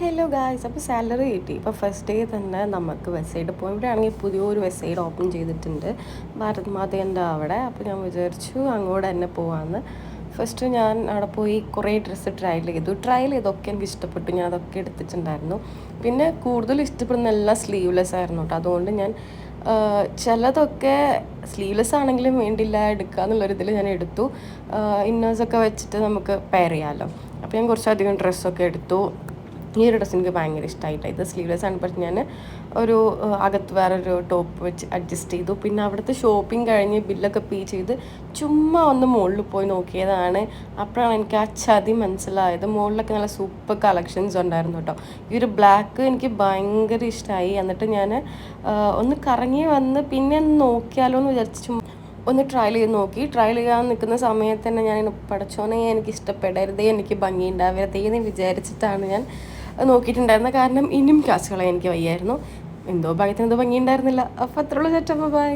Hello guys, അപ്പോൾ salary കിട്ടി. ഇപ്പോൾ ഫസ്റ്റ് ഡേ തന്നെ നമുക്ക് വെസ്റ്റ് സൈഡ് പോകാം. ഇവിടെ ആണെങ്കിൽ പുതിയൊരു വെസ്റ്റ് സൈഡ് ഓപ്പൺ ചെയ്തിട്ടുണ്ട്, ഭാരത് മാതേൻ്റെ അവിടെ. അപ്പോൾ ഞാൻ വിചാരിച്ചു അങ്ങോട്ട് തന്നെ പോകാമെന്ന്. ഫസ്റ്റ് ഞാൻ അവിടെ പോയി കുറേ ഡ്രസ്സ് ട്രയൽ ചെയ്തൊക്കെ എനിക്ക് ഇഷ്ടപ്പെട്ടു. ഞാൻ അതൊക്കെ എടുത്തിട്ടുണ്ടായിരുന്നു. പിന്നെ കൂടുതൽ ഇഷ്ടപ്പെടുന്ന എല്ലാം സ്ലീവ്ലെസ് ആയിരുന്നു കേട്ടോ. അതുകൊണ്ട് ഞാൻ ചിലതൊക്കെ സ്ലീവ്ലെസ് ആണെങ്കിലും വേണ്ടില്ല എടുക്കുക എന്നുള്ളൊരിതിൽ ഞാൻ എടുത്തു. ഇന്നേഴ്സൊക്കെ വെച്ചിട്ട് നമുക്ക് പെയർ ചെയ്യാമല്ലോ. അപ്പോൾ ഞാൻ കുറച്ചധികം ഡ്രസ്സൊക്കെ എടുത്തു. ഈ ഒരു ഡ്രസ്സ് എനിക്ക് ഭയങ്കര ഇഷ്ടമായിട്ടാണ്. ഇത് സ്ലീവ്ലെസ് ആണ്, പക്ഷേ ഞാൻ ഒരു അകത്ത് വേറൊരു ടോപ്പ് വെച്ച് അഡ്ജസ്റ്റ് ചെയ്തു. പിന്നെ അവിടുത്തെ ഷോപ്പിംഗ് കഴിഞ്ഞ് ബില്ലൊക്കെ പേ ചെയ്ത് ചുമ്മാ ഒന്ന് മുകളിൽ പോയി നോക്കിയതാണ്. അപ്പോഴാണ് എനിക്ക് ആ ചതി മനസ്സിലായത്. മുകളിലൊക്കെ നല്ല സൂപ്പർ കളക്ഷൻസ് ഉണ്ടായിരുന്നു കേട്ടോ. ഈ ഒരു ബ്ലാക്ക് എനിക്ക് ഭയങ്കര ഇഷ്ടമായി. എന്നിട്ട് ഞാൻ ഒന്ന് കറങ്ങി വന്ന് പിന്നെ ഒന്ന് നോക്കിയാലോ എന്ന് വിചാരിച്ചു ഒന്ന് ട്രയൽ ചെയ്ത് നോക്കി. ട്രയൽ ചെയ്യാൻ നിൽക്കുന്ന സമയത്ത് തന്നെ ഞാൻ പഠിച്ചോനെ എനിക്ക് ഇഷ്ടപ്പെടരുതേ, എനിക്ക് ഭംഗി ഉണ്ടാവരുതേ എന്ന് വിചാരിച്ചിട്ടാണ് ഞാൻ നോക്കിയിട്ടുണ്ടായിരുന്നത്. കാരണം ഇനിയും ക്ലാസ്സുകളെ എനിക്ക് വയ്യായിരുന്നു. എന്തോ ഭാഗ്യത്തിന് എന്തോ ഭംഗി ഉണ്ടായിരുന്നില്ല. അപ്പോൾ അത്രയുള്ള സെറ്റപ്പ്. ബൈ.